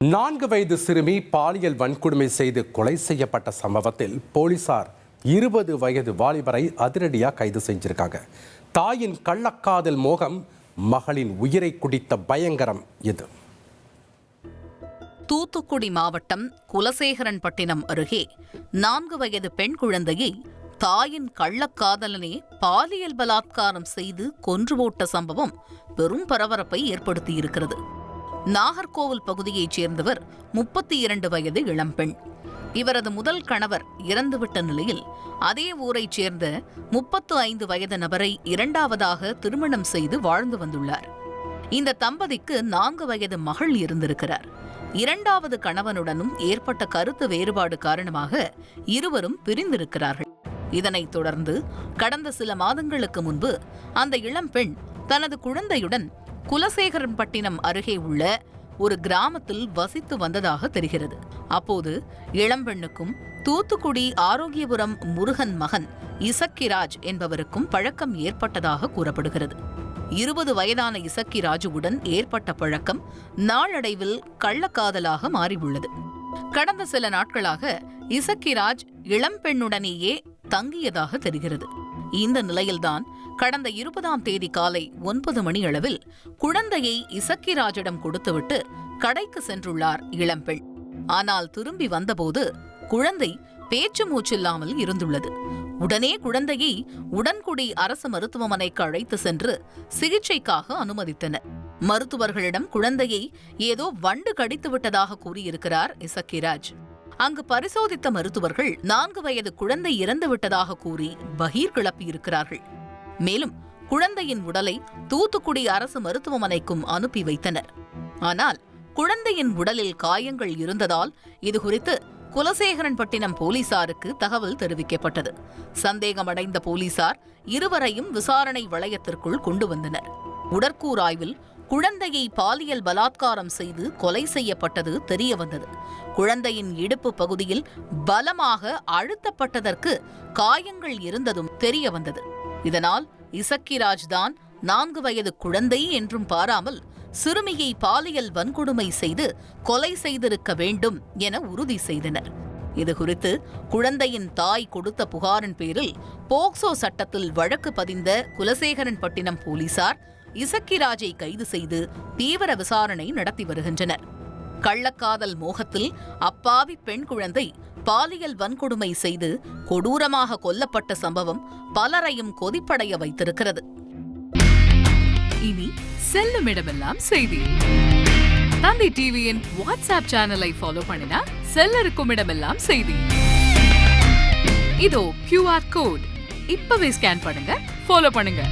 4 வயது சிறுமி பாலியல் வன்கொடுமை செய்து கொலை செய்யப்பட்ட சம்பவத்தில் போலீசார் 20 வயது வாலிபரை அதிரடியாக கைது செஞ்சிருக்காங்க. தாயின் கள்ளக்காதல் மோகம் மகளின் உயிரை குடித்த பயங்கரம் இது. தூத்துக்குடி மாவட்டம் குலசேகரன்பட்டினம் அருகே 4 வயது பெண் குழந்தையை தாயின் கள்ளக்காதலனே பாலியல் பலாத்காரம் செய்து கொன்று போட்ட சம்பவம் பெரும் பரபரப்பை ஏற்படுத்தியிருக்கிறது. நாகர்கோவில் பகுதியைச் சேர்ந்தவர் 32 வயது இளம்பெண். இவரது முதல் கணவர் இறந்துவிட்ட நிலையில் அதே ஊரைச் சேர்ந்த 35 வயது நபரை இரண்டாவதாக திருமணம் செய்து வாழ்ந்து வந்துள்ளார். இந்த தம்பதிக்கு 4 வயது மகள் இருந்திருக்கிறார். இரண்டாவது கணவனுடனும் ஏற்பட்ட கருத்து வேறுபாடு காரணமாக இருவரும் பிரிந்திருக்கிறார்கள். இதனைத் தொடர்ந்து கடந்த சில மாதங்களுக்கு முன்பு அந்த இளம்பெண் தனது குழந்தையுடன் குலசேகரன்பட்டினம் அருகே உள்ள ஒரு கிராமத்தில் வசித்து வந்ததாக தெரிகிறது. அப்போது இளம்பெண்ணுக்கும் தூத்துக்குடி ஆரோக்கியபுரம் முருகன் மகன் இசக்கிராஜ் என்பவருக்கும் பழக்கம் ஏற்பட்டதாக கூறப்படுகிறது. 20 வயதான இசக்கிராஜுவுடன் ஏற்பட்ட பழக்கம் நாளடைவில் கள்ளக்காதலாக மாறியுள்ளது. கடந்த சில நாட்களாக இசக்கிராஜ் இளம்பெண்ணுடனேயே தங்கியதாக தெரிகிறது. இந்த நிலையில்தான் கடந்த 20ஆம் தேதி காலை 9 மணி அளவில் குழந்தையை இசக்கிராஜிடம் கொடுத்துவிட்டு கடைக்கு சென்றுள்ளார் இளம்பெண். ஆனால் திரும்பி வந்தபோது குழந்தை பேச்சு மூச்சில்லாமல் இருந்துள்ளது. உடனே குழந்தையை உடன்குடி அரசு மருத்துவமனைக்கு அழைத்து சென்று சிகிச்சைக்காக அனுமதித்தனர். மருத்துவர்களிடம் குழந்தையை ஏதோ வண்டு கடித்து விட்டதாக கூறியிருக்கிறார் இசக்கிராஜ். அங்கு பரிசோதித்த மருத்துவர்கள் 4 வயது குழந்தை இறந்துவிட்டதாக கூறி பகீர் கிளப்பியிருக்கிறார்கள். மேலும் குழந்தையின் உடலை தூத்துக்குடி அரசு மருத்துவமனைக்கும் அனுப்பி வைத்தனர். ஆனால் குழந்தையின் உடலில் காயங்கள் இருந்ததால் இதுகுறித்து குலசேகரன்பட்டினம் போலீசாருக்கு தகவல் தெரிவிக்கப்பட்டது. சந்தேகமடைந்த போலீசார் இருவரையும் விசாரணை வளையத்திற்குள் கொண்டு வந்தனர். உடற்கூறாய்வில் குழந்தையை பாலியல் பலாத்காரம் செய்து கொலை செய்யப்பட்டது தெரியவந்தது. குழந்தையின் இடுப்பு பகுதியில் பலமாக அழுத்தப்பட்டதற்கு காயங்கள் இருந்ததும் தெரியவந்தது. இதனால் இசக்கிராஜ் தான் 4 வயது குழந்தை என்றும் பாராமல் சிறுமியை பாலியல் வன்கொடுமை செய்து கொலை செய்திருக்க வேண்டும் என உறுதி செய்தனர். இதுகுறித்து குழந்தையின் தாய் கொடுத்த புகாரின் பேரில் போக்சோ சட்டத்தில் வழக்கு பதிந்த குலசேகரன்பட்டினம் போலீசார் இசக்கிராஜை கைது செய்து தீவிர விசாரணை நடத்தி வருகின்றனர். கள்ளக்காதல் மோகத்தில் அப்பாவி பெண் குழந்தை பாலியல் வன்கொடுமை செய்து கொடூரமாக கொல்லப்பட்ட சம்பவம் பலரையும் கொதிப்படைய வைத்திருக்கிறது. இனி செல்லும் இடமெல்லாம் செய்தி. தந்தி டிவியின் வாட்ஸ்அப் சேனலை ஃபாலோ பண்ணினா செல்லருக்கும் இடமெல்லாம் செய்தி. இதோ QR கோட் இப்பவே ஸ்கேன் பண்ணுங்க, ஃபாலோ பண்ணுங்க.